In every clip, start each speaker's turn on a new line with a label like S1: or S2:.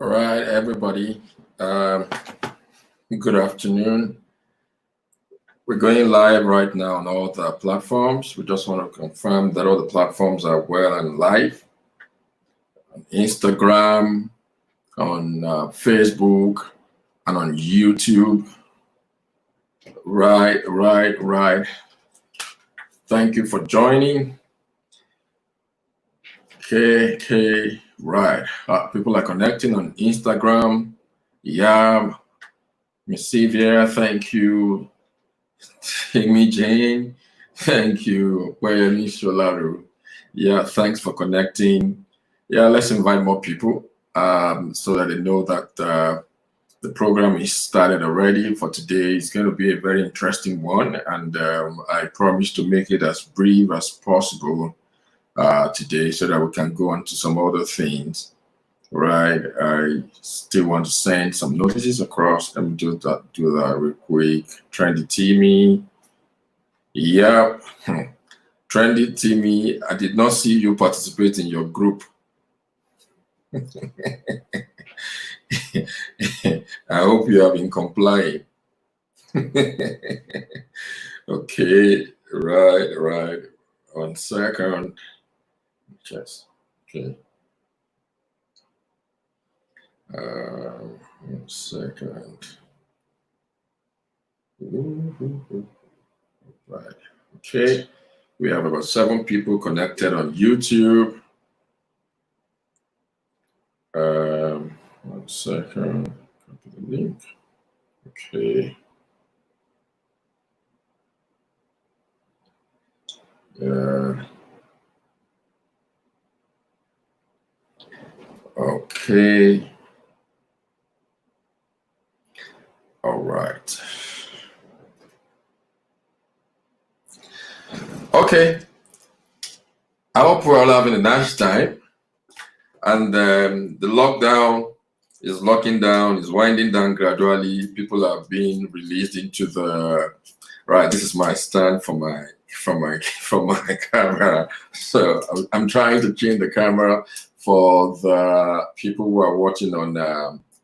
S1: All right, everybody. Good afternoon. We're going live right now on all the platforms. We just want to confirm that all the platforms are well and live. On Instagram, on Facebook, and on YouTube. Right. Thank you for joining. Okay, right. People are connecting on Instagram. Yeah, Miss Sylvia, thank you. Amy Jane, thank you. Miss Sholaru. Yeah, thanks for connecting. Yeah, let's invite more people so that they know that the program is started already for today. It's going to be a very interesting one, and I promise to make it as brief as possible today so that we can go on to some other things. Right, I still want to send some notices across. Let me do that real quick. Trendy Timmy. Yep. Trendy Timmy, I did not see you participate in your group. I hope you have been complying. Okay, right. 1 second. Yes. Okay. 1 second. Right. Okay. We have about 7 people connected on YouTube. 1 second. Copy the link. Okay. Okay. All right. Okay. I hope we're all having a nice time. And the lockdown is locking down, is winding down gradually. People are being released into the right. This is my stand for my camera. So I'm trying to change the camera for the people who are watching on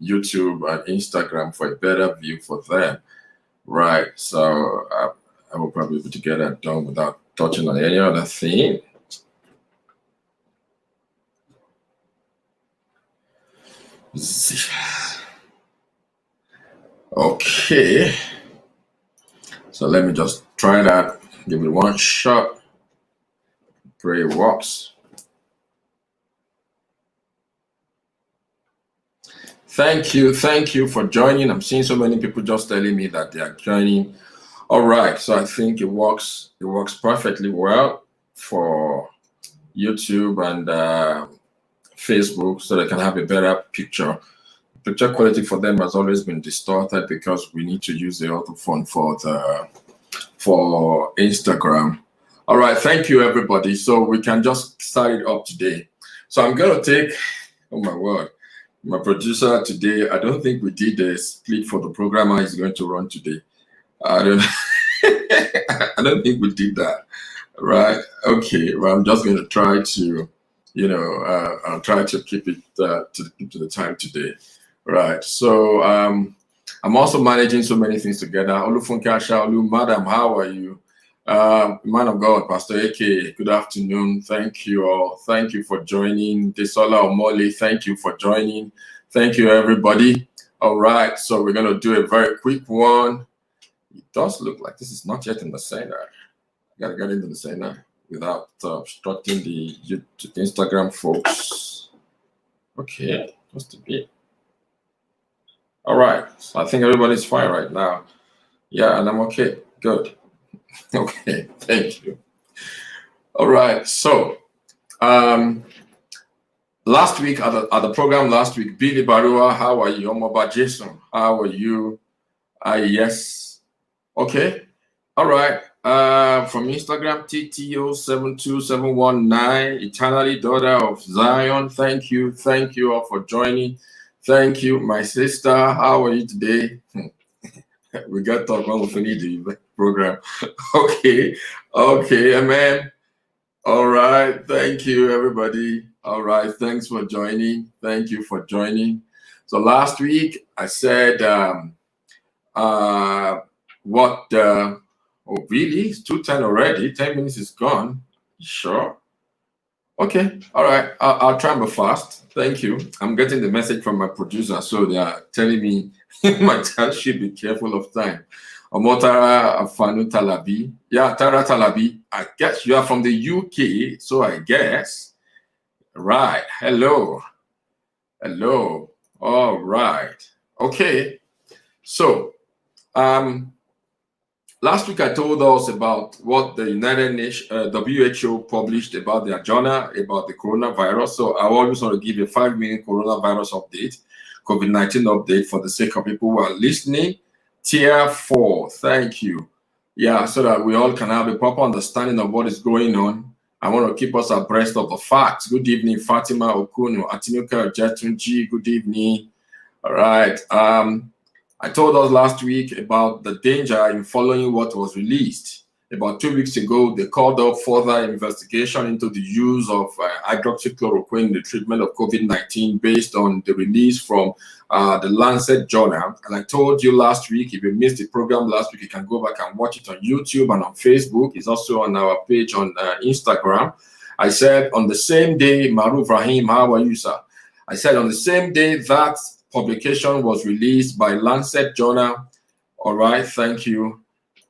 S1: YouTube and Instagram for a better view for them. Right. So I will probably be able to get that done without touching on any other thing. Okay. So let me just try that. Give it one shot. Pray it works. Thank you for joining. I'm seeing so many people just telling me that they are joining. All right, so I think it works perfectly well for YouTube and Facebook, so they can have a better picture. Picture quality for them has always been distorted because we need to use the auto phone for Instagram. All right, thank you everybody. So we can just start it up today. So I'm gonna take, oh my word, my producer today. I don't think we did a split for the program is going to run today. I don't think we did that. Right. Okay. Well, I'm just going to try to, I'll try to keep it to the time today. Right. So I'm also managing so many things together. Olufunke Ashaolu, Madam, how are you? Man of God, Pastor AK, good afternoon. Thank you all. Thank you for joining. Desola Omole, thank you for joining. Thank you, everybody. All right. So we're going to do a very quick one. It does look like this is not yet in the center. I gotta get into the center without obstructing the Instagram folks. Okay, just a bit. All right, so I think everybody's fine right now. Yeah, and I'm okay. Good. Okay, thank you. All right, so last week at the program last week, Billy Barua, how are you? Omoba Jason, how are you? Yes. Okay. All right. From Instagram, TTO72719, eternally daughter of Zion. Thank you all for joining. Thank you, my sister. How are you today? We got to talk when we finish the program. Okay, amen. All right, thank you, everybody. All right, thanks for joining. Thank you for joining. So last week I said, oh really? It's 2:10 already. 10 minutes is gone. Sure. Okay. All right. I'll try and be fast. Thank you. I'm getting the message from my producer, so they are telling me my child should be careful of time. Omotara Afanu Talabi. Yeah, Tara Talabi. I guess you are from the UK, so I guess. Right. Hello. Hello. All right. Okay. So, last week I told us about what the United Nations WHO published about their journal about the coronavirus. So I always want to give a 5-minute coronavirus update, COVID-19 update for the sake of people who are listening. Tier 4, thank you. Yeah, so that we all can have a proper understanding of what is going on. I want to keep us abreast of the facts. Good evening, Fatima Okuno, Atinuka Jatunji. Good evening. All right. I told us last week about the danger in following what was released. About 2 weeks ago, they called up further investigation into the use of hydroxychloroquine in the treatment of COVID-19 based on the release from the Lancet Journal. And I told you last week, if you missed the program last week, you can go back and watch it on YouTube and on Facebook. It's also on our page on Instagram. I said on the same day, Maruf Rahim, how are you, sir? I said on the same day that publication was released by Lancet Journal. All right, thank you.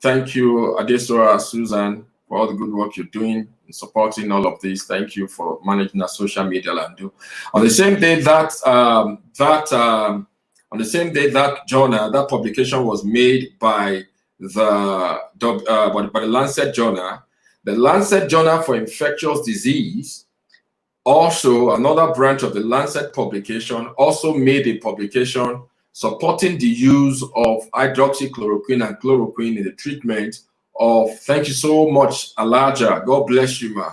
S1: Thank you, Adesora Susan, for all the good work you're doing in supporting all of this. Thank you for managing our social media landu. On the same day that journal, that publication was made by the Lancet Journal. The Lancet Journal for Infectious Disease, also another branch of the Lancet publication, also made a publication supporting the use of hydroxychloroquine and chloroquine in the treatment of, thank you so much, Alaja, God bless you, ma,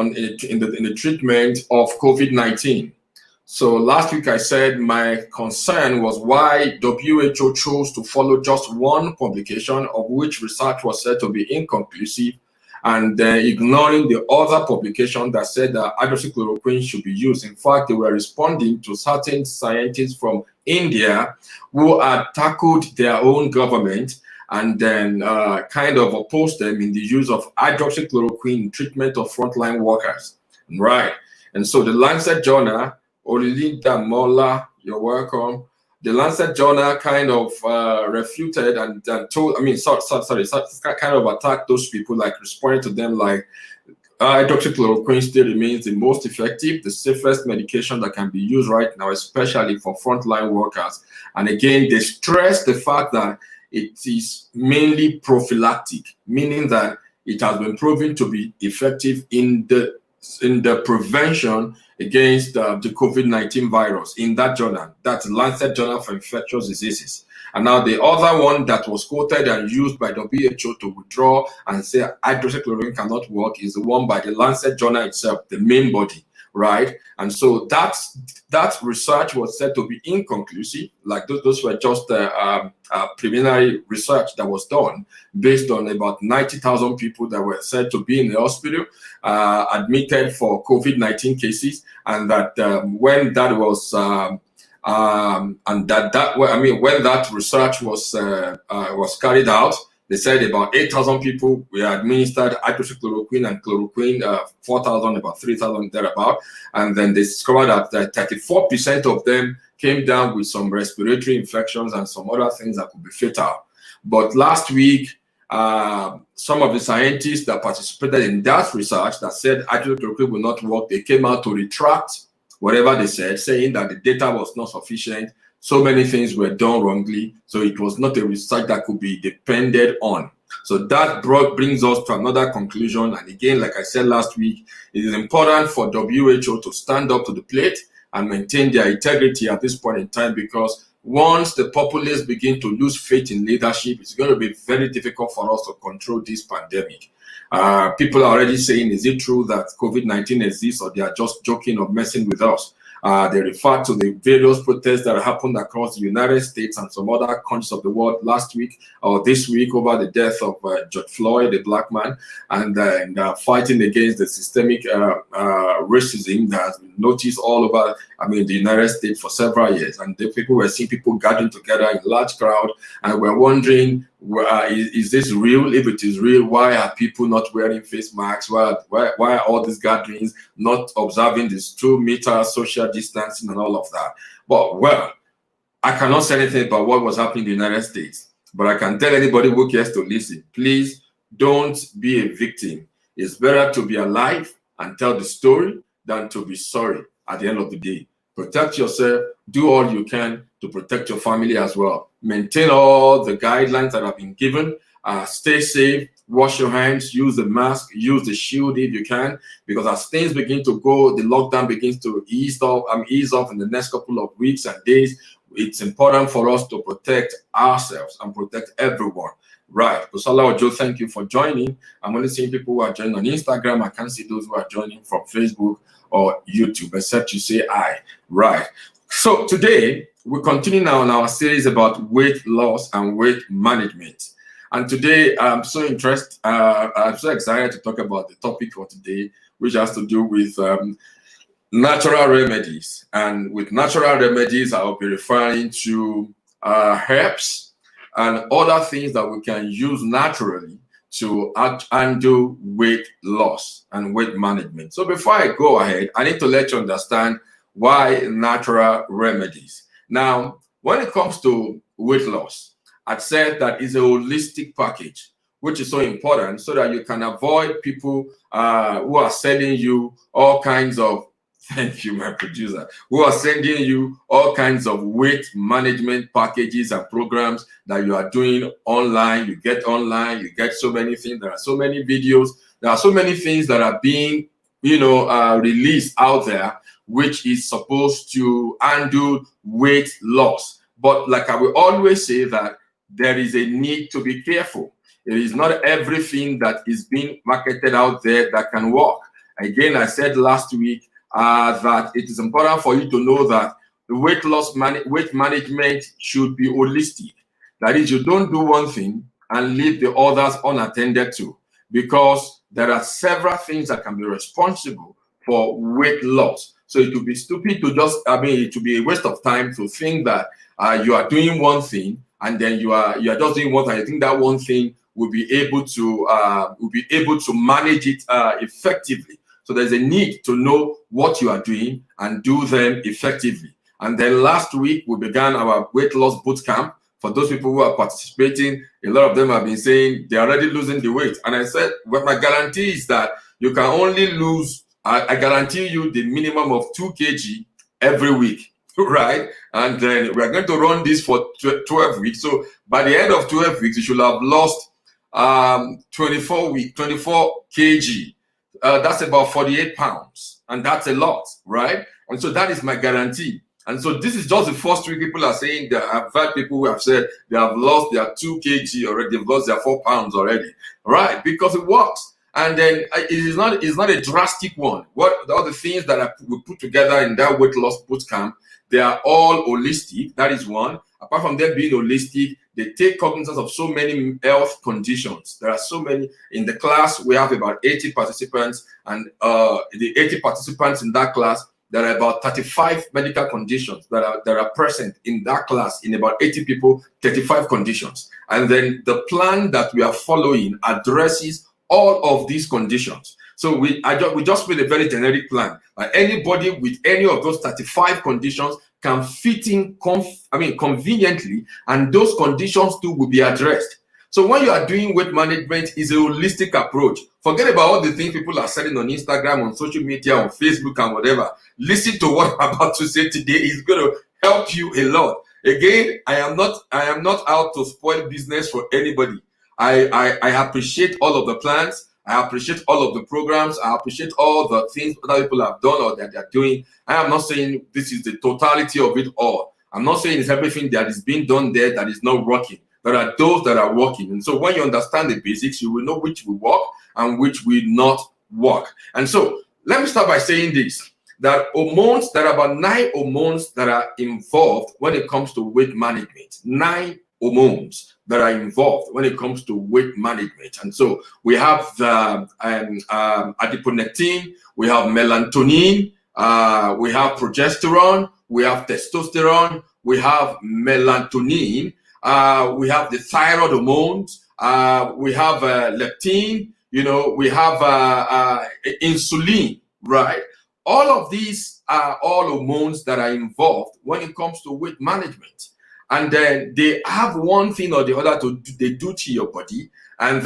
S1: in the treatment of COVID-19. So last week I said my concern was why WHO chose to follow just one publication, of which research was said to be inconclusive, and ignoring the other publication that said that hydroxychloroquine should be used. In fact, they were responding to certain scientists from India who had tackled their own government and then kind of opposed them in the use of hydroxychloroquine in treatment of frontline workers. Right. And so the Lancet Journal, Olilinda Mola, you're welcome. The Lancet Journal kind of refuted and told, kind of attacked those people, like responding to them like hydroxychloroquine still remains the most effective, the safest medication that can be used right now, especially for frontline workers. And again, they stress the fact that it is mainly prophylactic, meaning that it has been proven to be effective in the prevention against the COVID-19 virus in that journal. That's Lancet Journal for Infectious Diseases. And now the other one that was quoted and used by WHO to withdraw and say hydroxychloroquine cannot work is the one by the Lancet Journal itself, the main body, right? And so that research was said to be inconclusive. Like those were just preliminary research that was done based on about 90,000 people that were said to be in the hospital, admitted for COVID-19 cases, and that when that was when that research was carried out, they said about 8,000 people were administered hydroxychloroquine and chloroquine, 4,000, about 3,000 thereabout, and then they discovered that 34% of them came down with some respiratory infections and some other things that could be fatal. But last week, some of the scientists that participated in that research that said hydroxychloroquine will not work, they came out to retract whatever they said, saying that the data was not sufficient. So many things were done wrongly. So it was not a research that could be depended on. So that brings us to another conclusion. And again, like I said last week, it is important for WHO to stand up to the plate and maintain their integrity at this point in time, because once the populace begin to lose faith in leadership, it's going to be very difficult for us to control this pandemic. People are already saying, is it true that COVID-19 exists, or they are just joking or messing with us? They refer to the various protests that happened across the United States and some other countries of the world last week or this week over the death of George Floyd, the black man, and fighting against the systemic racism that has been noticed all over, the United States for several years. And the people were seeing people gathering together in large crowd, and we're wondering, is this real? If it is real, why are people not wearing face masks? Why are all these gatherings not observing this 2 meter social distancing and all of that? But well, I cannot say anything about what was happening in the United States, but I can tell anybody who cares to listen, please don't be a victim. It's better to be alive and tell the story than to be sorry at the end of the day. Protect yourself, do all you can to protect your family as well. Maintain all the guidelines that have been given. Stay safe, wash your hands, use the mask, use the shield if you can, because as things begin to go, the lockdown begins to ease off in the next couple of weeks and days. It's important for us to protect ourselves and protect everyone. Right. Kusala Ojo, thank you for joining. I'm only seeing people who are joining on Instagram. I can't see those who are joining from Facebook or YouTube, except you say I. Right. So today, we continue now on our series about weight loss and weight management. And today, I'm so interested, I'm so excited to talk about the topic for today, which has to do with natural remedies. And with natural remedies, I'll be referring to herbs and other things that we can use naturally to undo weight loss and weight management. So before I go ahead, I need to let you understand why natural remedies. Now, when it comes to weight loss, I'd said that it's a holistic package, which is so important so that you can avoid people who are selling you all kinds of, thank you, my producer, who are sending you all kinds of weight management packages and programs that you are doing online. You get online, you get so many things. There are so many videos. There are so many things that are being, released out there, which is supposed to undo weight loss. But like I will always say that there is a need to be careful. It is not everything that is being marketed out there that can work. Again, I said last week, that it is important for you to know that the weight management should be holistic. That is, you don't do one thing and leave the others unattended to, because there are several things that can be responsible for weight loss. So it would be stupid to just, it would be a waste of time to think that you are doing one thing and then you are just doing one thing. I think that one thing will be able to manage it effectively. So there's a need to know what you are doing and do them effectively. And then last week, we began our weight loss boot camp. For those people who are participating, a lot of them have been saying they're already losing the weight. And I said, well, my guarantee is that you can only lose, I guarantee you the minimum of 2 kg every week, right? And then we're going to run this for 12 weeks. So by the end of 12 weeks, you should have lost 24 kg. That's about 48 pounds, and that's a lot, right? And so that is my guarantee. And so this is just the first week. People are saying that I've heard people who have said they have lost their 2 kg already, they've lost their 4 pounds already, right? Because it works. And then it's not a drastic one. All the things that we put together in that weight loss boot camp, they are all holistic. That is one. Apart from them being holistic, they take cognizance of so many health conditions. There are so many. In the class, we have about 80 participants, and the 80 participants in that class, there are about 35 medical conditions that are present in that class. In about 80 people, 35 conditions. And then the plan that we are following addresses all of these conditions. So we just made a very generic plan. Anybody with any of those 35 conditions can fit in conveniently, and those conditions too will be addressed. So when you are doing weight management, is a holistic approach. Forget about all the things people are selling on Instagram, on social media, on Facebook, and whatever. Listen to what I'm about to say today. It's going to help you a lot. Again, I am not out to spoil business for anybody. I appreciate all of the plans. I appreciate all of the programs. I appreciate all the things other people have done or that they're doing. I am not saying this is the totality of it all. I'm not saying it's everything that is being done there that is not working. There are those that are working. And so when you understand the basics, you will know which will work and which will not work. And so let me start by saying this, There are about 9 hormones that are involved when it comes to weight management. 9 hormones that are involved when it comes to weight management. And so we have the adiponectin, we have melatonin, we have progesterone, we have testosterone, we have melatonin, we have the thyroid hormones, we have leptin, we have insulin, right? All of these are all hormones that are involved when it comes to weight management. And then they have one thing or the other they do to your body. And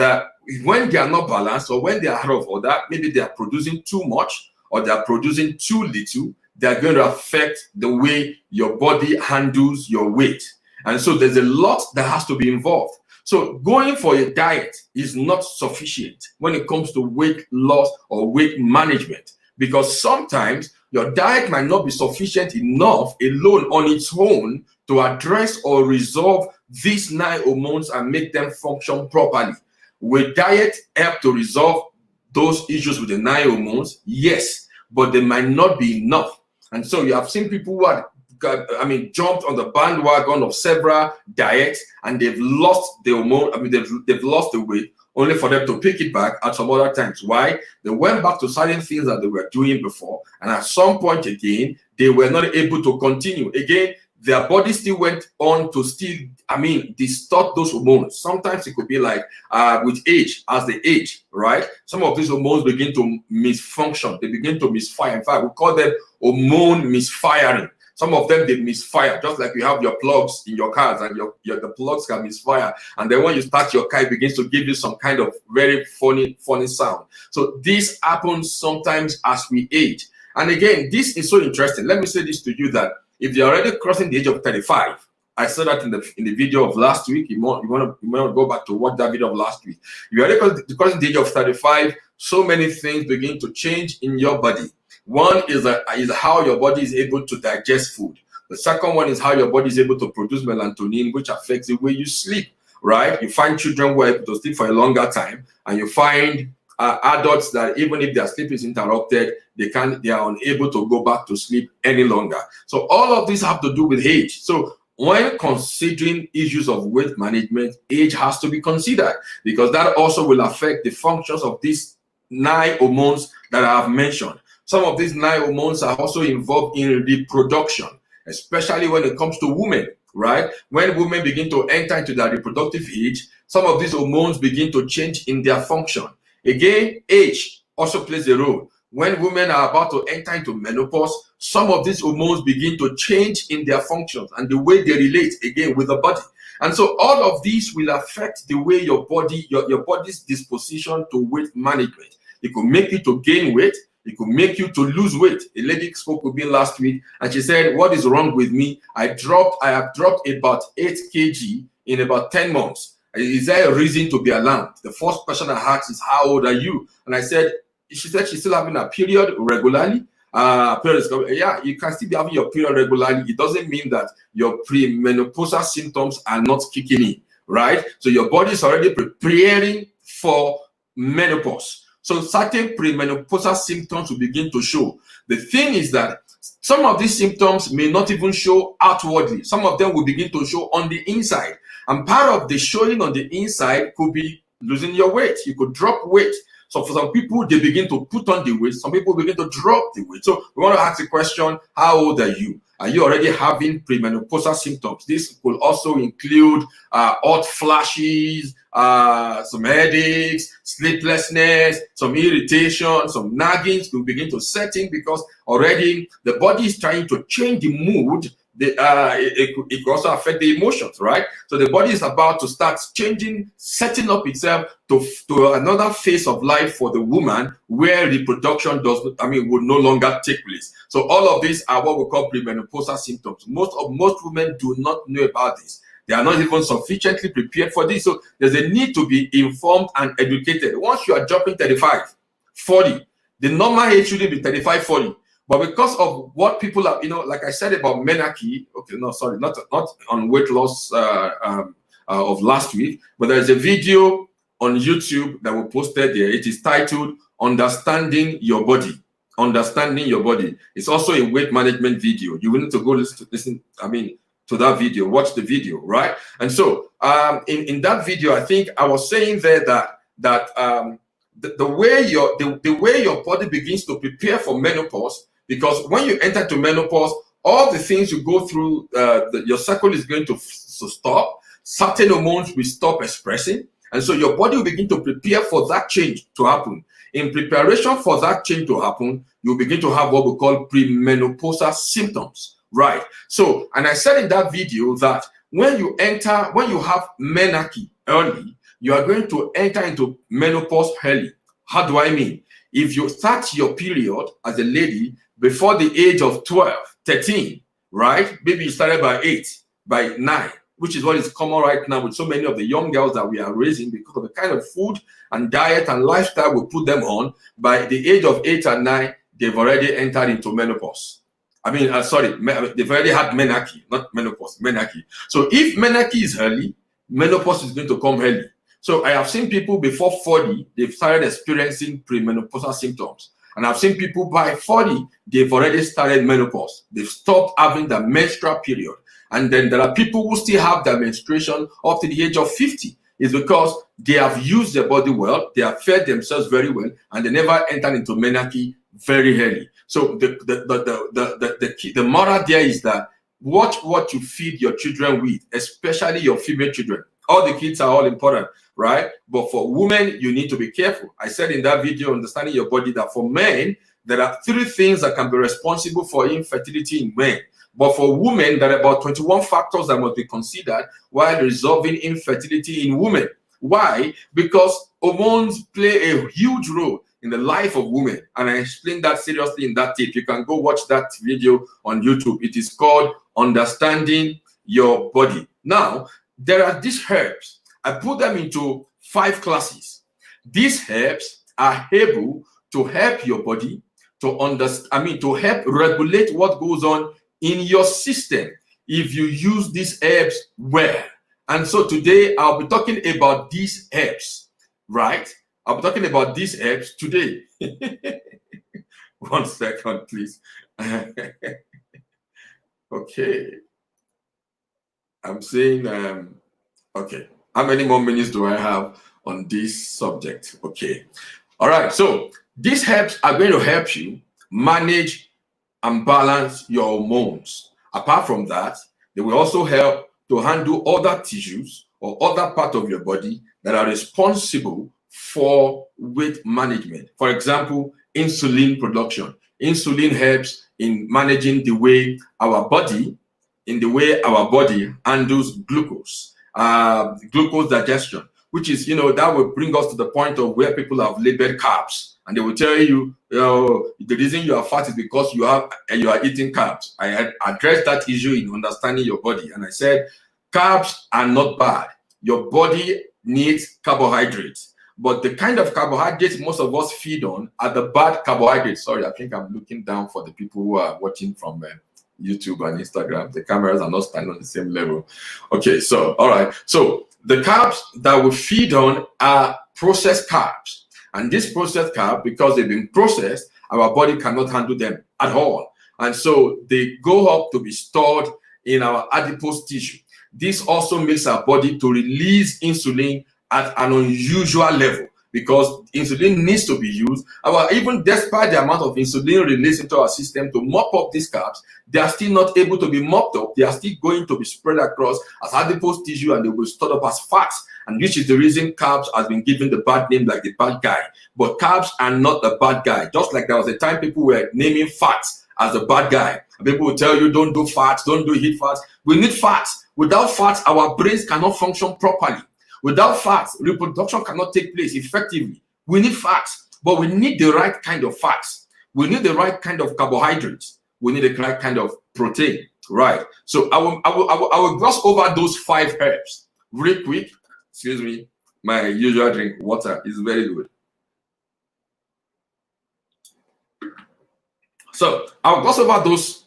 S1: when they are not balanced, or when they are out of order, maybe they are producing too much or they are producing too little, they are going to affect the way your body handles your weight. And so there's a lot that has to be involved. So going for a diet is not sufficient when it comes to weight loss or weight management, because sometimes your diet might not be sufficient enough alone on its own to address or resolve these 9 hormones and make them function properly. Will diet help to resolve those issues with the 9 hormones? Yes, but they might not be enough. And so you have seen people who are jumped on the bandwagon of several diets and they've lost the hormone, they've lost the weight, only for them to pick it back at some other times. Why? They went back to certain things that they were doing before, and at some point again, they were not able to continue. Again, their body still went on to distort those hormones. Sometimes it could be like with age, as they age, right? Some of these hormones begin to misfunction. They begin to misfire. In fact, we call them hormone misfiring. Some of them, they misfire, just like you have your plugs in your cars and the plugs can misfire. And then when you start your car, it begins to give you some kind of very funny sound. So this happens sometimes as we age. And again, this is so interesting. Let me say this to you, that if you're already crossing the age of 35, I said that in the video of last week. You want to go back to watch that video of last week. If you're already crossing the age of 35, so many things begin to change in your body. One is how your body is able to digest food. The second one is how your body is able to produce melatonin, which affects the way you sleep, right? You find children who are able to sleep for a longer time, and you find adults that even if their sleep is interrupted, they are unable to go back to sleep any longer. So all of these have to do with age. So when considering issues of weight management, age has to be considered, because that also will affect the functions of these 9 hormones that I have mentioned. Some of these 9 hormones are also involved in reproduction, especially when it comes to women, right? When women begin to enter into their reproductive age, some of these hormones begin to change in their function. Again, age also plays a role. When women are about to enter into menopause, some of these hormones begin to change in their functions and the way they relate, again, with the body. And so all of these will affect the way your body's disposition to weight management. It could make you to gain weight. It could make you to lose weight. A lady spoke with me last week and she said, "What is wrong with me? I have dropped about 8 kg in about 10 months. Is there a reason to be alarmed?" The first question I asked is, "How old are you?" And she said she's still having a period regularly. Yeah, you can still be having your period regularly. It doesn't mean that your premenopausal symptoms are not kicking in, right? So your body is already preparing for menopause. So certain premenopausal symptoms will begin to show. The thing is that some of these symptoms may not even show outwardly. Some of them will begin to show on the inside. And part of the showing on the inside could be losing your weight. You could drop weight. So for some people, they begin to put on the weight. Some people begin to drop the weight. So we want to ask the question, how old are you? Are you already having premenopausal symptoms? This could also include hot flashes, some headaches, sleeplessness, some irritation, some naggings will begin to set in, because already the body is trying to change the mood. It could also affect the emotions, right? So the body is about to start changing, setting up itself to another phase of life for the woman, where reproduction will no longer take place. So all of these are what we call premenopausal symptoms. Most women do not know about this. They are not even sufficiently prepared for this. So there's a need to be informed and educated. Once you are jumping 35, 40, the normal age shouldn't be 35, 40. But because of what people have, like I said about menarche, not on weight loss of last week, but there's a video on YouTube that we posted there. It is titled "Understanding Your Body." Understanding Your Body. It's also a weight management video. You will need to go listen to that video, watch the video, right? And so in that video, I think I was saying there that the way your body begins to prepare for menopause, because when you enter to menopause, all the things you go through, your cycle is going to stop. Certain hormones will stop expressing, and so your body will begin to prepare for that change to happen. In preparation for that change to happen, you begin to have what we call premenopausal symptoms, right? So, and I said in that video that when you have menarche early, you are going to enter into menopause early. How do I mean? If you start your period as a lady before the age of 12, 13, right? Maybe you started by 8, by 9, which is what is common right now with so many of the young girls that we are raising because of the kind of food and diet and lifestyle we put them on. By the age of 8 and 9, they've already entered into menopause. They've already had menarche, not menopause, menarche. So if menarche is early, menopause is going to come early. So I have seen people before 40, they've started experiencing premenopausal symptoms. And I've seen people by 40, they've already started menopause. They've stopped having the menstrual period. And then there are people who still have their menstruation up to the age of 50. It's because they have used their body well, they have fed themselves very well, and they never entered into menarche very early. So the moral there is that watch what you feed your children with, especially your female children. All the kids are all important, right? But for women, you need to be careful. I said in that video, Understanding Your Body, that for men, there are 3 things that can be responsible for infertility in men. But for women, there are about 21 factors that must be considered while resolving infertility in women. Why? Because hormones play a huge role in the life of women. And I explained that seriously in that tape. You can go watch that video on YouTube. It is called Understanding Your Body. Now, there are these herbs. I put them into 5 classes. These herbs are able to help your body to help regulate what goes on in your system if you use these herbs well. And so today I'll be talking about these herbs, right? I'll be talking about these herbs today. 1 second, please. Okay. I'm saying, okay. How many more minutes do I have on this subject? Okay. All right. So these herbs are going to help you manage and balance your hormones. Apart from that, they will also help to handle other tissues or other parts of your body that are responsible for weight management. For example, insulin production. Insulin helps in managing the way our body handles glucose, glucose digestion, which is, that will bring us to the point of where people have labeled carbs. And they will tell you, the reason you are fat is because you are eating carbs. I had addressed that issue in Understanding Your Body. And I said, carbs are not bad. Your body needs carbohydrates. But the kind of carbohydrates most of us feed on are the bad carbohydrates. Sorry, I think I'm looking down for the people who are watching from YouTube and Instagram. The cameras are not standing on the same level. Okay, so, all right. So the carbs that we feed on are processed carbs. And this processed carb, because they've been processed, our body cannot handle them at all. And so they go up to be stored in our adipose tissue. This also makes our body to release insulin at an unusual level, because insulin needs to be used. Even despite the amount of insulin released into our system to mop up these carbs, they are still not able to be mopped up. They are still going to be spread across as adipose tissue, and they will be stored up as fats. And which is the reason carbs has been given the bad name, like the bad guy. But carbs are not the bad guy. Just like there was a time people were naming fats as the bad guy. And people will tell you, don't do fats, don't do heat fats. We need fats. Without fats, our brains cannot function properly. Without fats, reproduction cannot take place effectively. We need fats, but we need the right kind of fats. We need the right kind of carbohydrates. We need the right kind of protein, right? So I will gloss over those 5 herbs real quick. Excuse me, my usual drink, water, is very good. So I'll gloss over those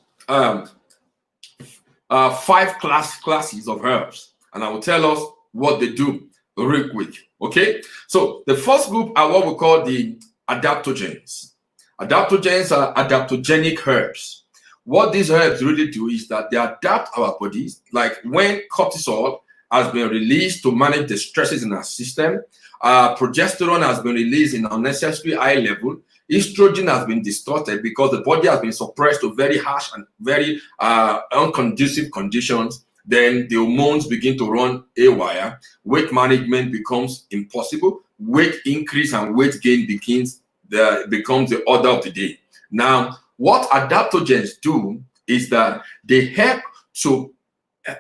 S1: 5 classes of herbs, and I will tell us what they do real quick. Okay, so the first group are what we call the adaptogens. Adaptogens are adaptogenic herbs. What these herbs really do is that they adapt our bodies, like when cortisol has been released to manage the stresses in our system, progesterone has been released in unnecessary high level, estrogen has been distorted because the body has been suppressed to very harsh and very unconducive conditions. Then the hormones begin to run haywire, weight management becomes impossible, weight increase and weight gain becomes the order of the day. Now, what adaptogens do is that they help to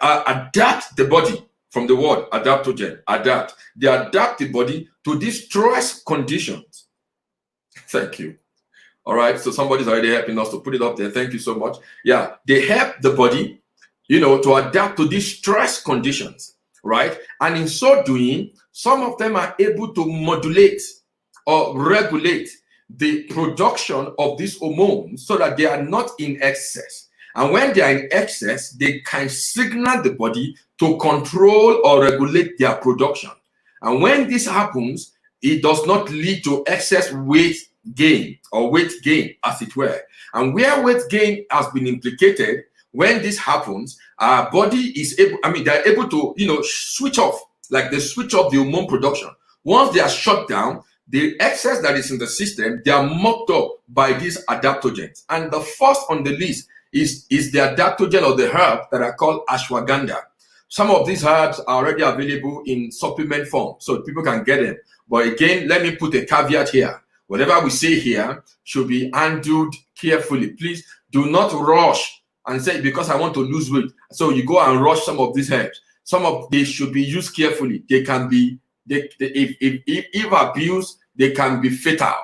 S1: adapt the body. From the word adaptogen, adapt. They adapt the body to these stress conditions. Thank you. All right, so somebody's already helping us to put it up there. Thank you so much. Yeah, they help the body, to adapt to these stress conditions, right? And in so doing, some of them are able to modulate or regulate the production of these hormones so that they are not in excess. And when they are in excess, they can signal the body to control or regulate their production. And when this happens, it does not lead to excess weight gain or weight gain, as it were. And where weight gain has been implicated, when this happens, our body is able, they're able to, switch off, like they switch off the hormone production. Once they are shut down, the excess that is in the system, they are mopped up by these adaptogens. And the first on the list is the adaptogen or the herb that are called ashwagandha. Some of these herbs are already available in supplement form, so people can get them. But again, let me put a caveat here. Whatever we say here should be handled carefully. Please do not rush and say, because I want to lose weight, so you go and rush some of these herbs. Some of these should be used carefully. They can be, if abused, they can be fatal.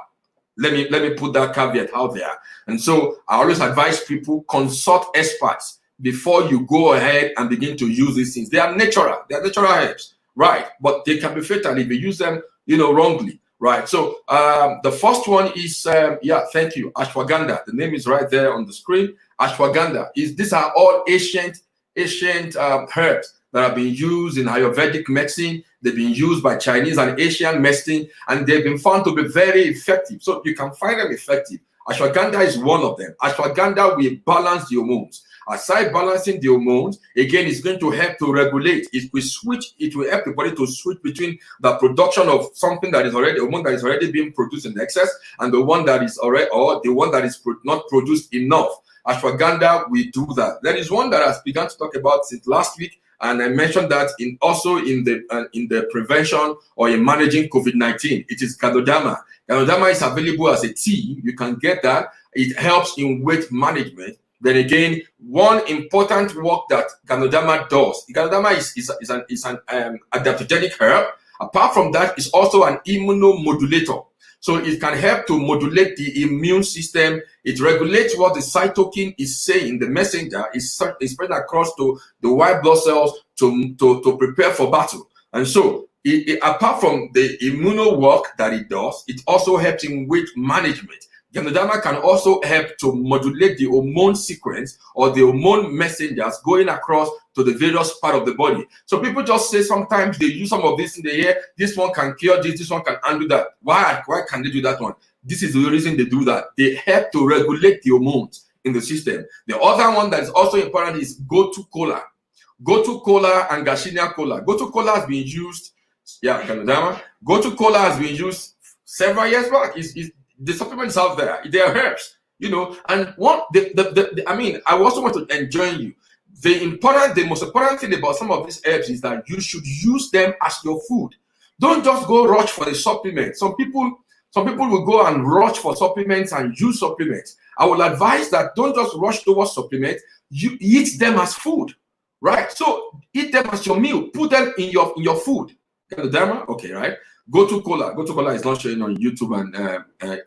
S1: Let me put that caveat out there. And so I always advise people, consult experts before you go ahead and begin to use these things. They are natural herbs, right? But they can be fatal if you use them, wrongly, right? So the first one is, thank you, ashwagandha. The name is right there on the screen. Ashwagandha these are all ancient herbs that have been used in Ayurvedic medicine. They've been used by Chinese and Asian medicine, and they've been found to be very effective. So you can find them effective. Ashwagandha is one of them. Ashwagandha will balance the hormones. Aside balancing the hormones, again, it's going to help to regulate. It will help the body to switch between the production of something that is already, hormone that is already being produced in excess, and the one that is already, or the one that is not produced enough. Ashwagandha will do that. There is one that has begun to talk about since last week, and I mentioned that in the prevention or in managing COVID-19. It is Ganoderma. Ganoderma is available as a tea. You can get that. It helps in weight management. Then again, one important work that Ganoderma does. Ganoderma is an adaptogenic herb. Apart from that, it's also an immunomodulator. So it can help to modulate the immune system. It regulates what the cytokine is saying. The messenger is spread across to the white blood cells to prepare for battle. And so, apart from the immuno work that it does, it also helps in weight management. Ganoderma can also help to modulate the hormone sequence or the hormone messengers going across to the various part of the body. So people just say sometimes they use some of this in the air. This one can cure this one can undo that. Why can they do that one? This is the reason they do that. They help to regulate the hormones in the system. The other one that is also important is Gotu Kola. Gotu Kola and Garcinia Kola. Gotu Kola has been used, Ganoderma. Gotu Kola has been used several years back. The supplements out there, they are herbs, and what I also want to enjoin you. The most important thing about some of these herbs is that you should use them as your food. Don't just go rush for the supplement. Some people will go and rush for supplements and use supplements. I will advise that don't just rush towards supplements. You eat them as food, right? So eat them as your meal. Put them in your food. Ganoderma, okay, right? Gotu Kola. Gotu Kola is not showing on YouTube and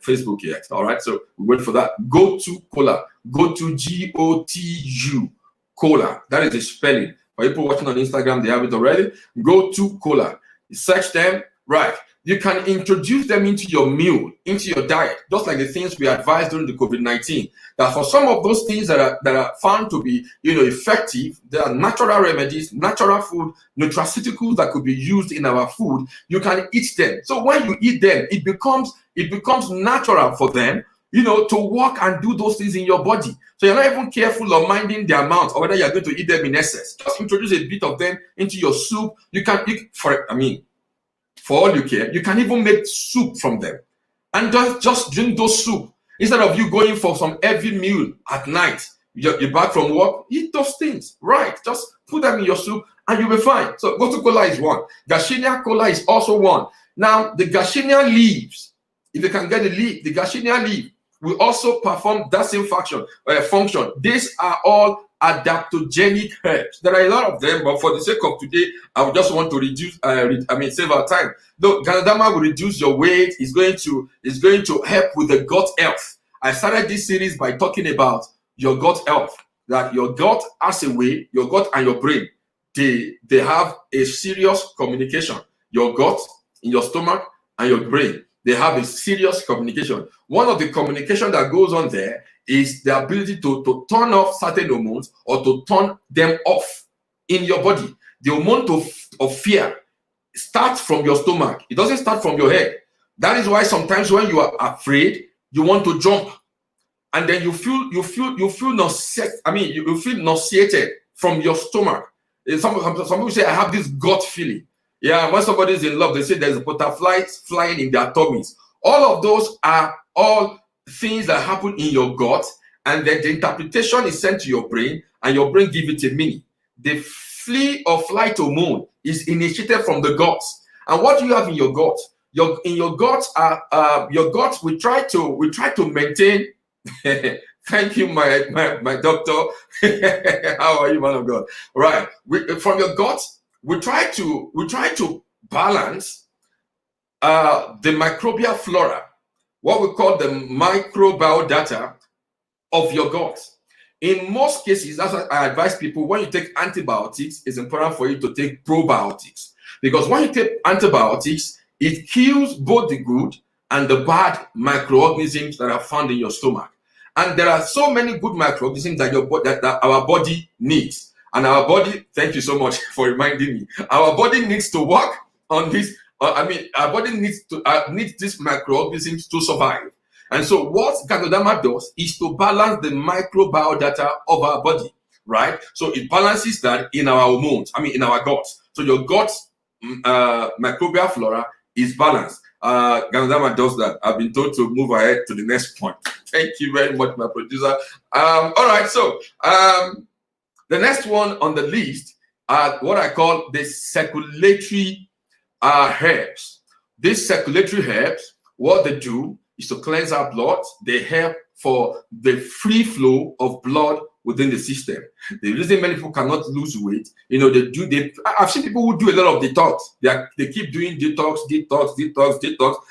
S1: Facebook yet. All right, so we wait for that. Gotu Kola. Gotu Gotu Kola. That is the spelling. For people watching on Instagram, they have it already. Gotu Kola. You search them, right? You can introduce them into your meal, into your diet, just like the things we advised during the COVID-19. That for some of those things that are found to be, effective, there are natural remedies, natural food, nutraceuticals that could be used in our food. You can eat them. So when you eat them, it becomes natural for them, to work and do those things in your body. So you're not even careful of minding the amount or whether you're going to eat them in excess. Just introduce a bit of them into your soup. For all you care, you can even make soup from them and just drink those soup instead of you going for some heavy meal at night. You're back from work, eat those things, right? Just put them in your soup and you'll be fine. So gotu kola is one. Garcinia cola is also one. Now, the Garcinia leaves, if you can get the Garcinia leaf, will also perform that same function. These are all adaptogenic herbs. There are a lot of them, but for the sake of today, I just want to reduce. Save our time. Though Ganadama will reduce your weight, it's going to help with the gut health. I started this series by talking about your gut health. That your gut has a way, your gut and your brain, they have a serious communication. Your gut in your stomach and your brain, they have a serious communication. One of the communication that goes on there is the ability to turn off certain hormones or to turn them off in your body. The hormone of fear starts from your stomach. It doesn't start from your head. That is why sometimes when you are afraid, you want to jump, and then you feel nauseated from your stomach. Some people say, I have this gut feeling. Yeah, when somebody is in love, they say there's butterflies flying in their tummies. All of those are all things that happen in your gut, and then the interpretation is sent to your brain, and your brain gives it a meaning. The flee or flight hormone is initiated from the guts. And what do you have in your gut? Your guts, we try to maintain. Thank you, my doctor. How are you, man of God? Right. From your gut, we try to balance the microbial flora, what we call the microbiodata of your gut. In most cases, that's what I advise people, when you take antibiotics, it's important for you to take probiotics. Because when you take antibiotics, it kills both the good and the bad microorganisms that are found in your stomach. And there are so many good microorganisms that our body needs. And our body, thank you so much for reminding me, our body needs to work on this. Our body needs these microorganisms to survive. And so what Ganodama does is to balance the microbiodata of our body, right? So it balances that in our hormones, in our gut. So your gut microbial flora is balanced. Ganodama does that. I've been told to move ahead to the next point. Thank you very much, my producer. All right, so the next one on the list are what I call the circulatory herbs. These circulatory herbs, what they do is to cleanse our blood. They help for the free flow of blood within the system. The reason many people cannot lose weight, I've seen people who do a lot of detox. They keep doing detox,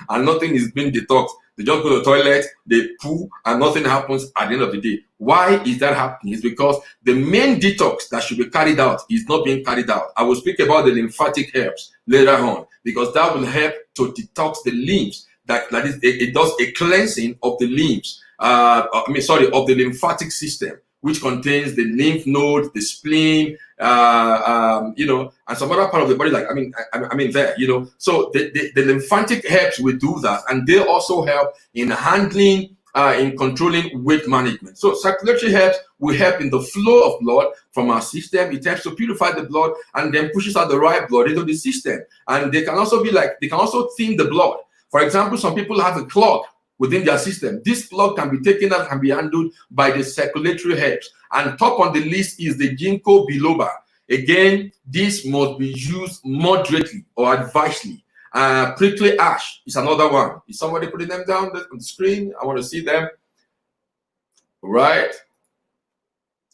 S1: and nothing is being detoxed. They just go to the toilet, they poo, and nothing happens at the end of the day. Why is that happening? It's because the main detox that should be carried out is not being carried out. I will speak about the lymphatic herbs later on, because that will help to detox the lymph. It does a cleansing of the lymph, of the lymphatic system, which contains the lymph node, the spleen, and some other part of the body, there, So the lymphatic herbs will do that, and they also help in handling, in controlling weight management. So circulatory herbs will help in the flow of blood from our system. It helps to purify the blood and then pushes out the right blood into the system. And they can also thin the blood. For example, some people have a clog within their system. This clog can be taken out and be handled by the circulatory herbs. And top on the list is the Gingko Biloba. Again, this must be used moderately or advisedly. Prickly ash is another one. Is somebody putting them down on the screen? I want to see them. Right.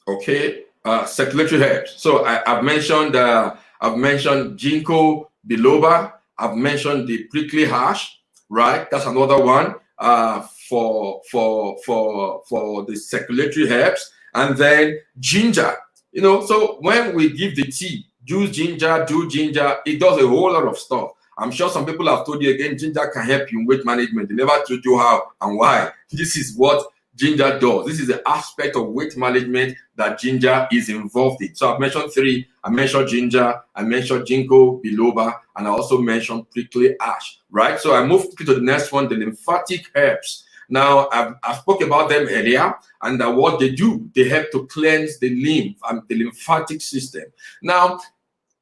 S1: Okay. Circulatory herbs. So I've mentioned Gingko Biloba. I've mentioned the prickly ash. Right. That's another one. For the circulatory herbs. And then ginger, so when we give the tea, do ginger, it does a whole lot of stuff. I'm sure some people have told you again, ginger can help you in weight management. They never told you how and why. This is what ginger does. This is the aspect of weight management that ginger is involved in. So I've mentioned three. I mentioned ginger, I mentioned Gingko Biloba, and I also mentioned prickly ash, right? So I move to the next one, the lymphatic herbs. Now, I spoke about them earlier, and what they do, they help to cleanse the lymph and the lymphatic system. Now,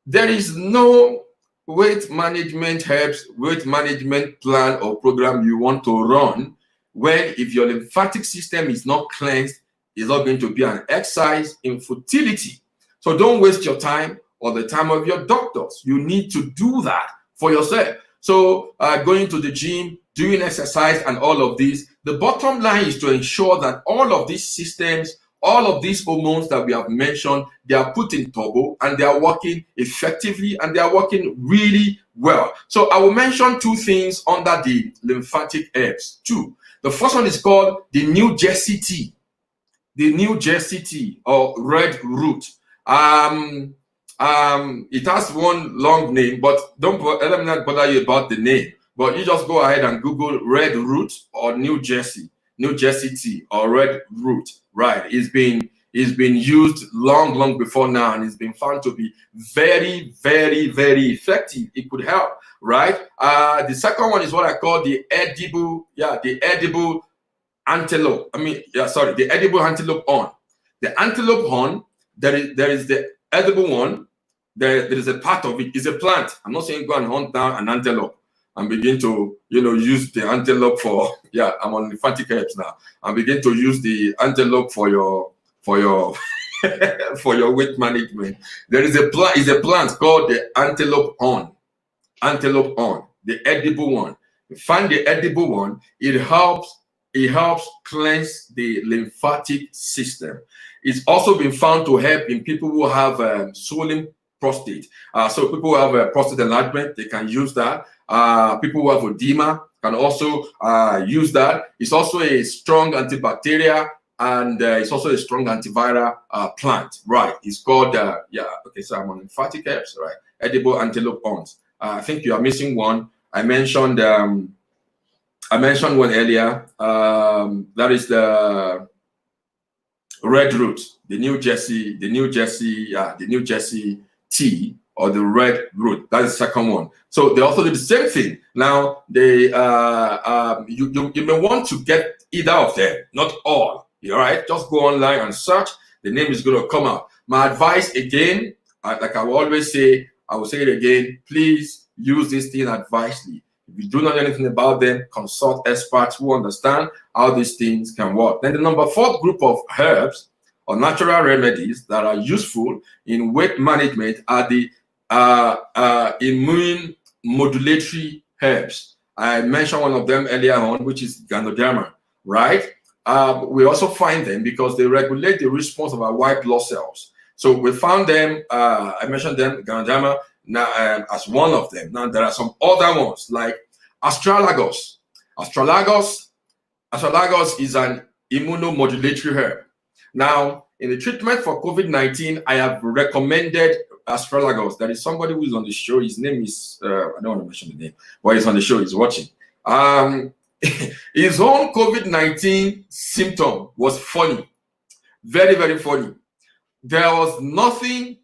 S1: there is no weight management herbs, weight management plan or program you want to run when if your lymphatic system is not cleansed, it's not going to be an exercise in futility. So don't waste your time or the time of your doctors. You need to do that for yourself. So going to the gym, doing exercise and all of this, the bottom line is to ensure that all of these systems, all of these hormones that we have mentioned, they are put in turbo and they are working effectively and they are working really well. So I will mention two things under the lymphatic herbs. Two. The first one is called the New Jersey tea. The New Jersey tea or red root. It has one long name, but let me not bother you about the name. But you just go ahead and Google red root or New Jersey tea or red root. Right? It's been used long before now, and it's been found to be very, very, very effective. It could help. Right? The second one is what I call the edible antelope. The edible antelope horn. The antelope horn, there is the edible one. There is a part of it. It's a plant. I'm not saying go and hunt down an antelope and begin to use the antelope for I'm on lymphatic herbs now. And begin to use the antelope for your for your weight management. There is a plant called the antelope horn. The edible one. You find the edible one, it helps cleanse the lymphatic system. It's also been found to help in people who have swollen prostate. So people who have prostate enlargement, they can use that. People who have edema can also use that. It's also a strong antibacterial and it's also a strong antiviral plant. Right. It's called, so I'm on lymphatic herbs, right? Edible antelope horns. I think you are missing one. I mentioned one earlier. That is the red root, the New Jersey tea or the red root. That's the second one. So they also do the same thing. Now they you may want to get either of them, not all. All right, just go online and search. The name is going to come out. My advice again, like I will always say, I will say it again. Please use this thing advisely. If you do not know anything about them, consult experts who understand how these things can work. Then the number 4 group of herbs or natural remedies that are useful in weight management are the immune modulatory herbs. I mentioned one of them earlier on, which is Ganoderma, right? We also find them because they regulate the response of our white blood cells. So we found them, I mentioned them, Ganoderma, now as one of them. Now there are some other ones like astragalus. Astragalus is an immunomodulatory herb. Now, in the treatment for COVID-19, I have recommended astragalus. There is somebody who is on the show. His name is, I don't want to mention the name, but he's on the show, he's watching. His own COVID-19 symptom was funny. Very, very funny. There was nothing,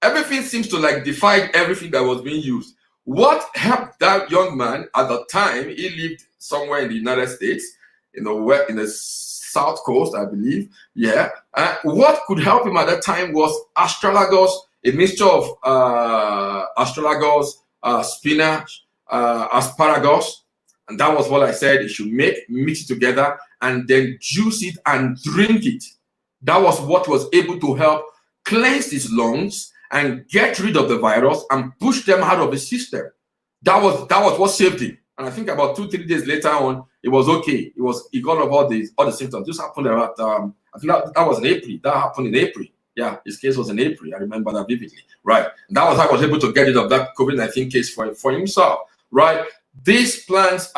S1: everything seems to like defy everything that was being used. What helped that young man at the time? He lived somewhere in the United States, in the South Coast, I believe. Yeah. What could help him at that time was astragalus, a mixture of astragalus, spinach, asparagus. And that was what I said. You should mix it together and then juice it and drink it. That was what was able to help cleanse his lungs and get rid of the virus and push them out of the system. That was what saved him. And I think about 2-3 days later on, it was okay. He got over all the symptoms. This happened about I think that was in April. That happened in April. Yeah, his case was in April. I remember that vividly. Right. And that was how I was able to get rid of that COVID-19 case for himself. Right. These plants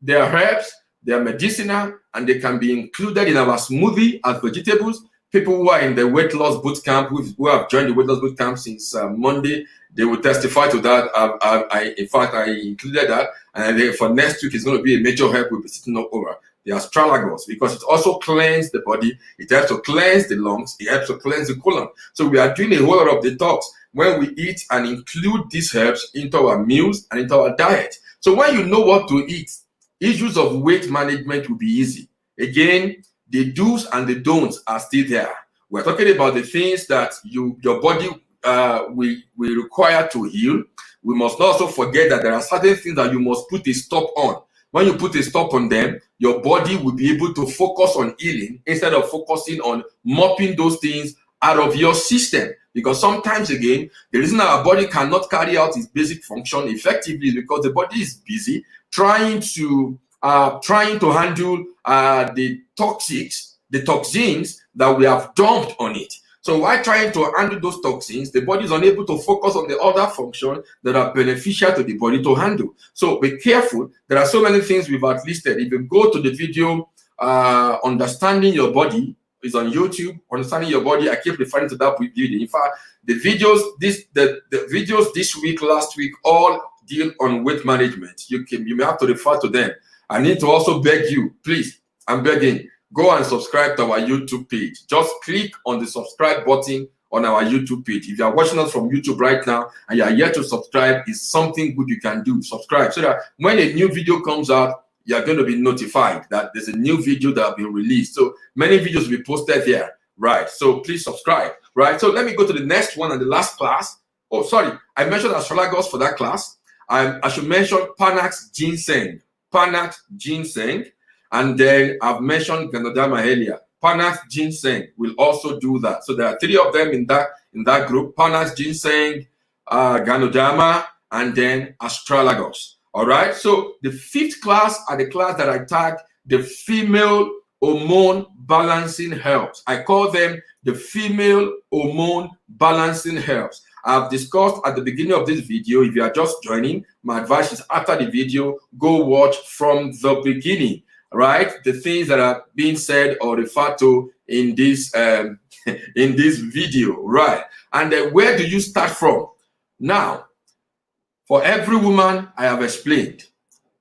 S1: they are herbs, they are medicinal, and they can be included in our smoothie as vegetables. People who are in the weight loss boot camp, who have joined the weight loss boot camp since Monday, they will testify to that. In fact, I included that, and for next week, it's going to be a major help. We'll be sitting over the astragalus because it also cleanses the body. It helps to cleanse the lungs. It helps to cleanse the colon. So we are doing a whole lot of detox when we eat and include these herbs into our meals and into our diet. So when you know what to eat, issues of weight management will be easy. Again, the do's and the don'ts are still there. We're talking about the things that your body will require to heal. We must also forget that there are certain things that you must put a stop on. When you put a stop on them, your body will be able to focus on healing instead of focusing on mopping those things out of your system. Because sometimes, again, the reason our body cannot carry out its basic function effectively is because the body is busy trying to handle the toxins that we have dumped on it. So while trying to handle those toxins, the body is unable to focus on the other functions that are beneficial to the body to handle. So be careful. There are so many things we've listed. If you go to the video, Understanding Your Body, is on YouTube. Understanding Your Body, I keep referring to that video. In fact, the videos this week, last week, all deal on weight management. You may have to refer to them. I need to also beg you, please, I'm begging, go and subscribe to our YouTube page. Just click on the subscribe button on our YouTube page. If you are watching us from YouTube right now and you are yet to subscribe, it's something good you can do. Subscribe so that when a new video comes out, you are going to be notified that there's a new video that has been released. So many videos will be posted there, right? So please subscribe, right? So let me go to the next one and the last class. Oh, sorry, I mentioned astragalus for that class. I should mention Panax ginseng, and then I've mentioned Ganoderma earlier. Panax ginseng will also do that. So there are three of them in that group: Panax ginseng, Ganoderma, and then astragalus. All right. So the fifth class are the class that I tagged the female hormone balancing herbs. I call them the female hormone balancing herbs. I've discussed at the beginning of this video. If you are just joining, my advice is after the video, go watch from the beginning, right? The things that are being said or referred to in this in this video, right? And then where do you start from? Now, for every woman, I have explained,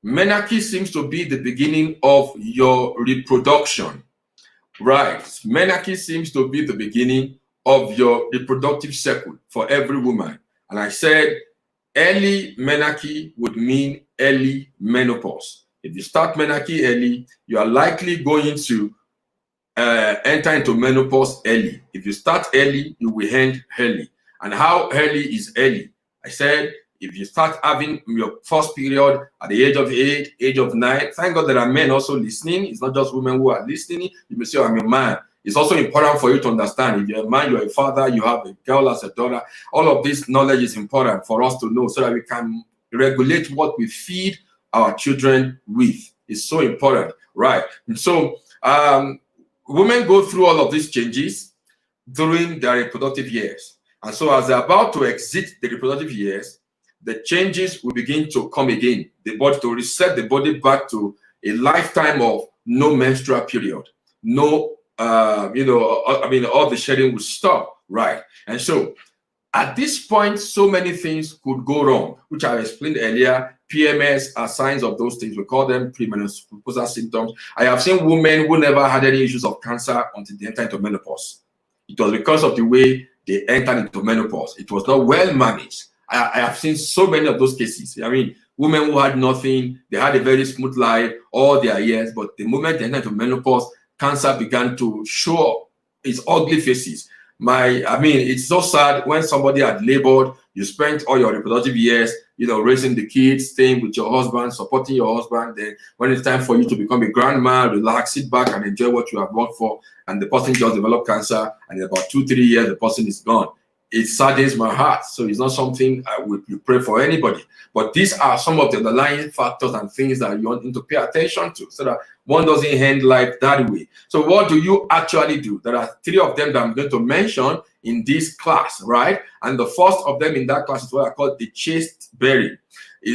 S1: menarche seems to be the beginning of your reproduction, right? Menarche seems to be the beginning of your reproductive cycle for every woman. And I said early menarche would mean early menopause. If you start menarche early, you are likely going to enter into menopause early. If you start early, you will end early. And how early is early? I said, if you start having your first period at the age of 8, age of 9, thank God there are men also listening. It's not just women who are listening. You may say, I'm a man. It's also important for you to understand. If you're a man, you're a father, you have a girl as a daughter. All of this knowledge is important for us to know so that we can regulate what we feed our children with. It's so important, right? And so women go through all of these changes during their reproductive years. And so as they're about to exit the reproductive years, the changes will begin to come again. The body to reset the body back to a lifetime of no menstrual period. No, all the shedding will stop, right? And so at this point, so many things could go wrong, which I explained earlier. PMS are signs of those things. We call them premenopausal symptoms. I have seen women who never had any issues of cancer until they entered into menopause. It was because of the way they entered into menopause. It was not well managed. I have seen so many of those cases. I mean, women who had nothing, they had a very smooth life all their years, but the moment they entered into menopause, cancer began to show its ugly faces. It's so sad when somebody had labored, you spent all your reproductive years, raising the kids, staying with your husband, supporting your husband. Then when it's time for you to become a grandma, relax, sit back and enjoy what you have worked for, and the person just developed cancer, and in about 2-3 years, the person is gone. It saddens my heart. So it's not something I would pray for anybody. But these are some of the underlying factors and things that you want to pay attention to so that one doesn't end life that way. So what do you actually do? There are 3 of them that I'm going to mention in this class, right? And the first of them in that class is what I call the chaste berry,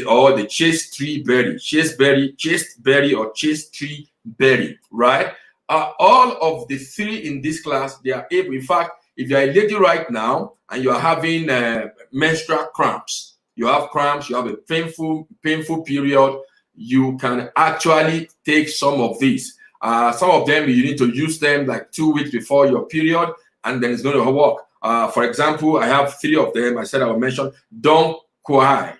S1: or the chaste tree berry, chaste berry, or chaste tree berry, right? All of the 3 in this class, they are able, in fact, if you're a lady right now and you are having menstrual cramps, you have a painful period, you can actually take some of these. Some of them, you need to use them like 2 weeks before your period, and then it's going to work. For example, I have 3 of them. I said I will mention Don Quai.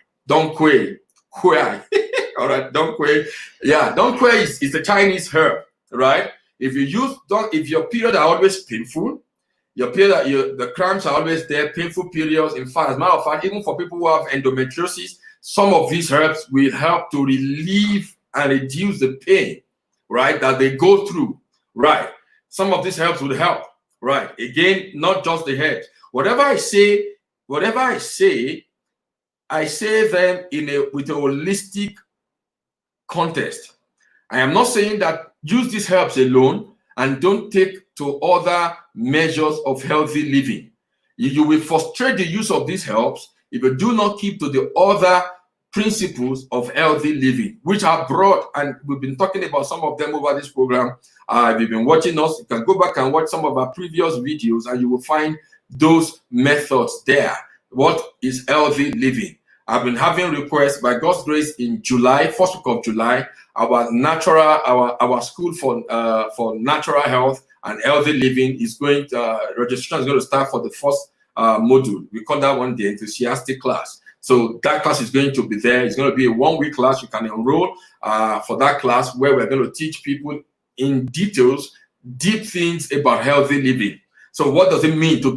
S1: All right, Dongquai. Yeah, Dongquai is a Chinese herb, right? If you use if your period are always painful, your period, the cramps are always there, painful periods. In fact, as a matter of fact, even for people who have endometriosis, some of these herbs will help to relieve and reduce the pain, right, that they go through, right? Some of these herbs will help, right? Again, not just the herbs. Whatever I say, I say them with a holistic context. I am not saying that use these herbs alone and don't take to other measures of healthy living. You will frustrate the use of these herbs if you do not keep to the other principles of healthy living, which are broad, and we've been talking about some of them over this program. If you've been watching us, you can go back and watch some of our previous videos and you will find those methods there. What is healthy living? I've been having requests by God's grace in July, first week of July. Our school for natural health and healthy living is going to registration is going to start for the first module. We call that one the enthusiastic class. So that class is going to be there. It's going to be a 1-week class. You can enroll for that class where we're going to teach people in details, deep things about healthy living. So what does it mean to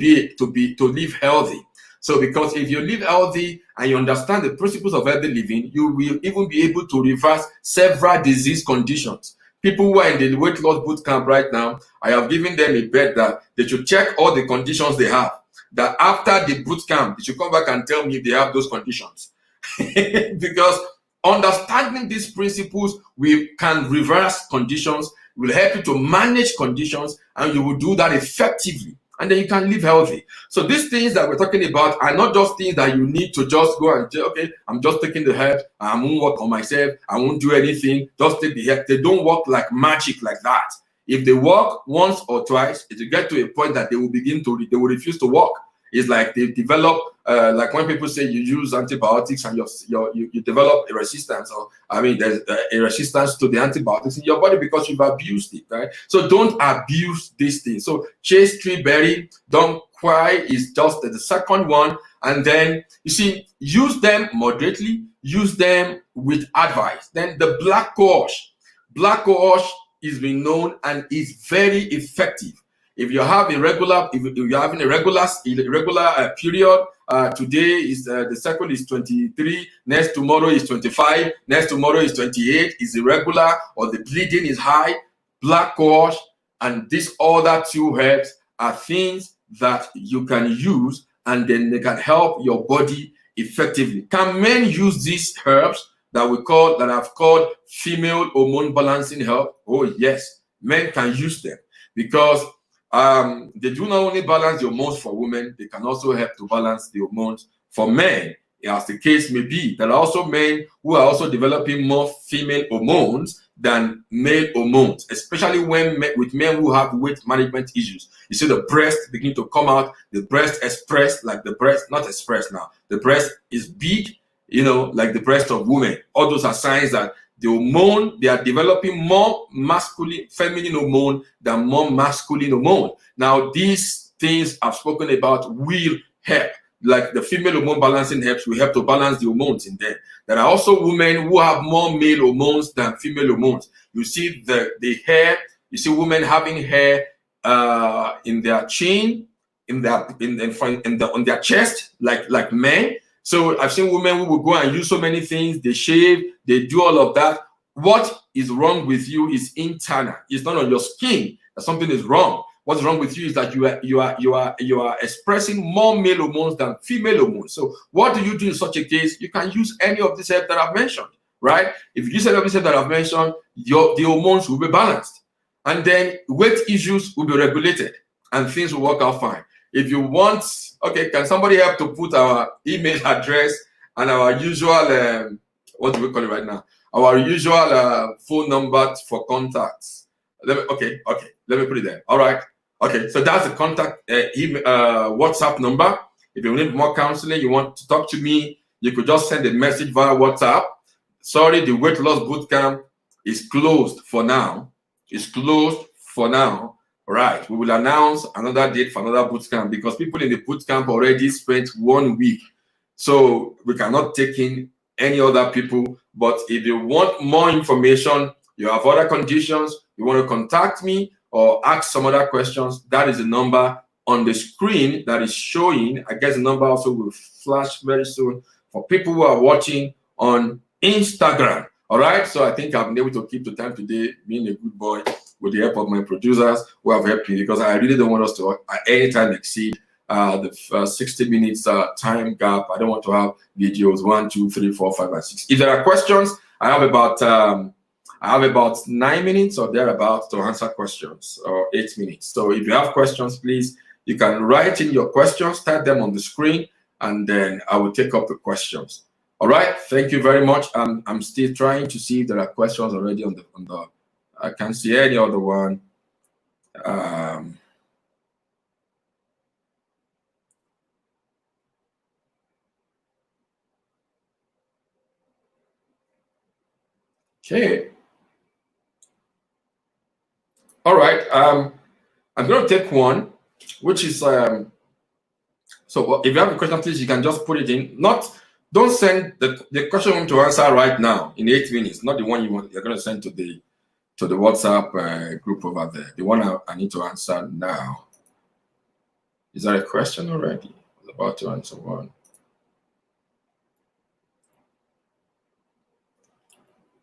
S1: live healthy? So because if you live healthy and you understand the principles of healthy living, you will even be able to reverse several disease conditions. People who are in the weight loss boot camp right now, I have given them a bet that they should check all the conditions they have. That after the boot camp, they should come back and tell me if they have those conditions. Because understanding these principles, we can reverse conditions, will help you to manage conditions, and you will do that effectively. And then you can live healthy. So these things that we're talking about are not just things that you need to just go and say, okay, I'm just taking the herbs, I won't work on myself, I won't do anything, just take the herbs. They don't work like magic like that. If they work once or twice, it will get to a point that they will they will refuse to work. It's like they develop, like when people say you use antibiotics and you develop a resistance, or there's a resistance to the antibiotics in your body because you've abused it, right? So don't abuse these things. So chase tree berry, don't cry is just the second one, and then you see, use them moderately, use them with advice. Then the black cohosh is been known and is very effective. If you have a regular, if you're having a regular period, today is the cycle is 23, next tomorrow is 25, next tomorrow is 28, is irregular, or the bleeding is high, black cohosh and these other 2 herbs are things that you can use, and then they can help your body effectively. Can men use these herbs that I've called female hormone balancing herb? Oh yes, men can use them, because they do not only balance the hormones for women, they can also help to balance the hormones for men. As the case may be, there are also men who are also developing more female hormones than male hormones, especially with men who have weight management issues. You see the breast begin to come out, the breast expressed, like the breast, not expressed now, the breast is big, like the breast of women. All those are signs that the hormone, they are developing more masculine, feminine hormone than more masculine hormone. Now, these things I've spoken about will help. Like the female hormone balancing herbs will help to balance the hormones in them. There are also women who have more male hormones than female hormones. You see the hair, you see women having hair in their chin, on their chest, like men. So I've seen women who will go and use so many things, they shave, they do all of that. What is wrong with you is internal. It's not on your skin that something is wrong. What's wrong with you is that you are expressing more male hormones than female hormones. So what do you do in such a case? You can use any of these herbs that I've mentioned, right? If you use any of these herbs that I've mentioned, the hormones will be balanced. And then weight issues will be regulated and things will work out fine. If you want, okay, can somebody help to put our email address and our usual, what do we call it right now? Our usual phone number for contacts. Okay, let me put it there. All right. Okay, so that's the contact WhatsApp number. If you need more counseling, you want to talk to me, you could just send a message via WhatsApp. Sorry, the weight loss bootcamp is closed for now. It's closed for now. Right, we will announce another date for another bootcamp because people in the bootcamp already spent 1 week. So we cannot take in any other people But if you want more information, you have other conditions, you want to contact me or ask some other questions, that is the number on the screen that is showing. I guess the number also will flash very soon for people who are watching on Instagram. All right. So I think I've been able to keep the time today, being a good boy, with the help of my producers who have helped me, because I really don't want us to at any time exceed the 60 minutes time gap. I don't want to have videos 1, 2, 3, 4, 5, and 6. If there are questions, I have about 9 minutes or thereabouts to answer questions, or 8 minutes. So if you have questions, please, you can write in your questions, type them on the screen, and then I will take up the questions. All right. Thank you very much. I'm still trying to see if there are questions already on the. I can't see any other one. Okay. All right. I'm going to take one, which is so if you have a question, please, you can just put it in. Don't send the question you want to answer right now in 8 minutes. Not the one you're going to send to the WhatsApp group over there. The one I need to answer now. Is that a question already? I was about to answer one.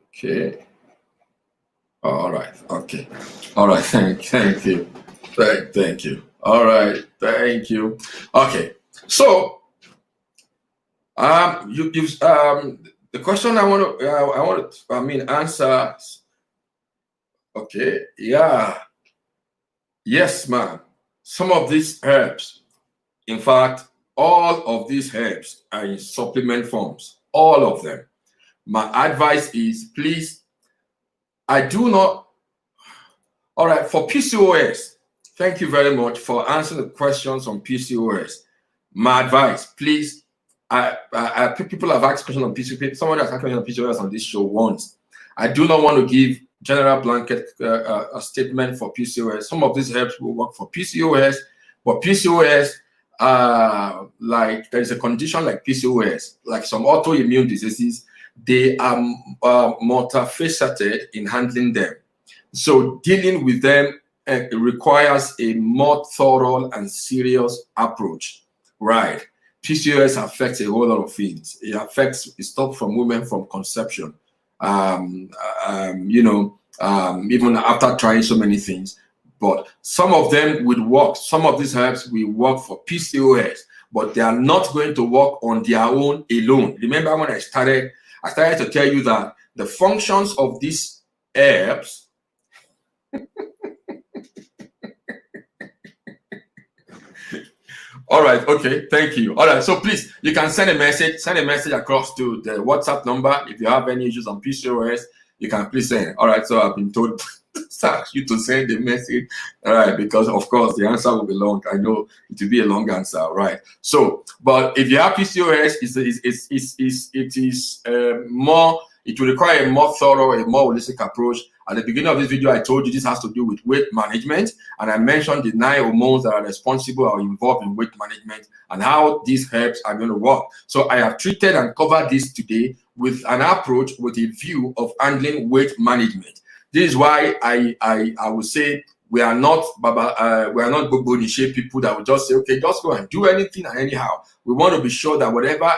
S1: Okay. All right. Okay. All right. Thank you. Thank you. All right. Thank you. Okay. So the question I want to answer. Okay. Yeah. Yes, ma'am. Some of these herbs, in fact, all of these herbs are in supplement forms. All of them. My advice is, please, I do not. All right, for PCOS, thank you very much for answering the questions on PCOS. My advice, please, people have asked questions on PCOS. Someone has asked questions on PCOS on this show once. I do not want to give general blanket a statement for PCOS. Some of these herbs will work for PCOS, but PCOS, like there is a condition like PCOS, like some autoimmune diseases, they are multifaceted in handling them. So dealing with them requires a more thorough and serious approach, right? PCOS affects a whole lot of things. It stops from women from conception. Even after trying so many things, but some of them would work. Some of these herbs will work for PCOS, but they are not going to work on their own alone. Remember when I started to tell you that the functions of these herbs All right. Okay. Thank you. All right. So please, you can send a message across to the WhatsApp number. If you have any issues on PCOS, you can please send. All right. So I've been told to ask you to send a message. All right. Because of course the answer will be long. I know it will be a long answer. Right. So, but if you have PCOS, it will require a more thorough, a more holistic approach. At the beginning of this video, I told you this has to do with weight management, and I mentioned the 9 hormones that are responsible or involved in weight management and how these herbs are going to work. So I have treated and covered this today with an approach with a view of handling weight management. This is why I would say we are not Bobo shape people that will just say, okay, just go and do anything and anyhow. We want to be sure that whatever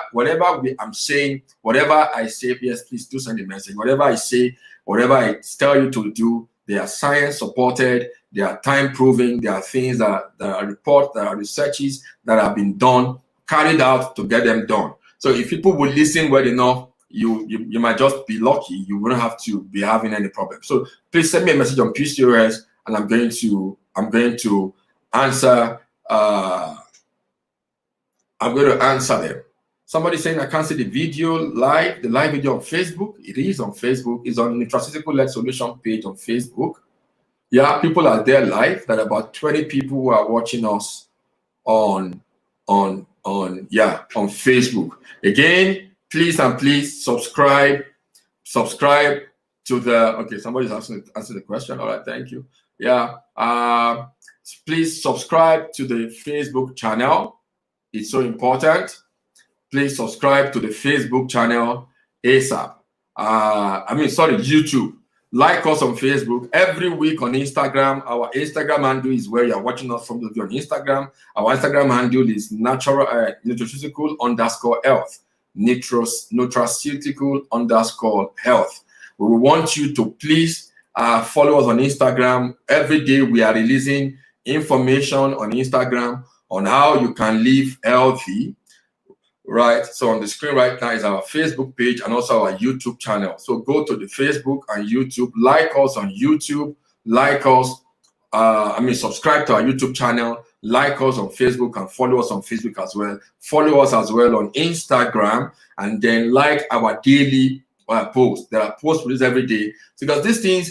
S1: I'm saying, whatever I say, yes, please do send a message. Whatever I say, whatever I tell you to do, they are science supported, they are time proving, they are things that are reports, that are researches that have been done, carried out to get them done. So if people will listen well enough, you might just be lucky. You wouldn't have to be having any problem. So please send me a message on PCOS, and I'm going to answer. I'm going to answer them. Somebody saying I can't see the live video on Facebook. It is on Facebook. It's on Nutraceutical Led Solution page on Facebook. Yeah, people are there live. There are about 20 people who are watching us on Facebook. Again, please subscribe to the. Okay, somebody's answering the question. All right, thank you. Yeah, please subscribe to the Facebook channel. It's so important. Please subscribe to the Facebook channel ASAP. YouTube. Like us on Facebook. Every week on Instagram. Our Instagram handle is where you're watching us from. The on Instagram. Our Instagram handle is Nutraceutical _health. Nutraceutical _health. We want you to please follow us on Instagram. Every day we are releasing information on Instagram on how you can live healthy. Right, so on the screen right now is our Facebook page and also our YouTube channel. So go to the Facebook and YouTube, like us on YouTube, like us, subscribe to our YouTube channel, like us on Facebook and follow us on Facebook as well. Follow us as well on Instagram and then like our daily posts. There are posts released every day because these things,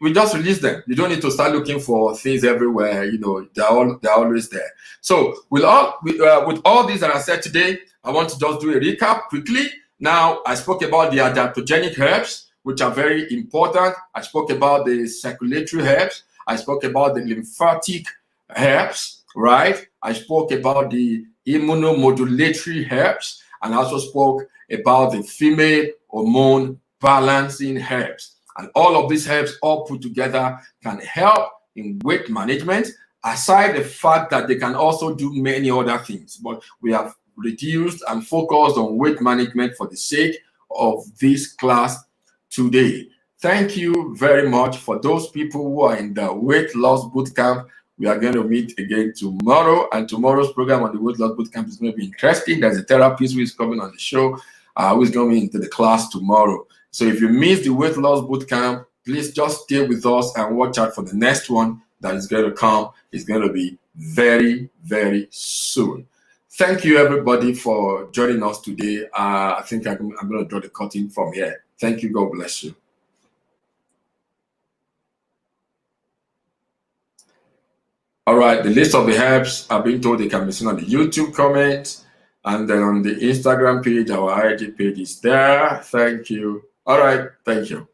S1: we just release them. You don't need to start looking for things everywhere. They're always there. So with all these that I said today, I want to just do a recap quickly. Now, I spoke about the adaptogenic herbs, which are very important. I spoke about the circulatory herbs. I spoke about the lymphatic herbs, right? I spoke about the immunomodulatory herbs, and I also spoke about the female hormone balancing herbs. And all of these herbs all put together can help in weight management, aside the fact that they can also do many other things. But we have reduced and focused on weight management for the sake of this class today. Thank you very much. For those people who are in the weight loss bootcamp, we are going to meet again tomorrow. And tomorrow's program on the weight loss bootcamp is going to be interesting. There's a therapist who is coming on the show, who is going into the class tomorrow. So if you missed the weight loss bootcamp, please just stay with us and watch out for the next one that is going to come. It's going to be very, very soon. Thank you, everybody, for joining us today. I think I'm going to draw the curtain from here. Thank you. God bless you. All right. The list of the herbs I've been told they can be seen on the YouTube comments. And then on the Instagram page, our IG page is there. Thank you. All right. Thank you.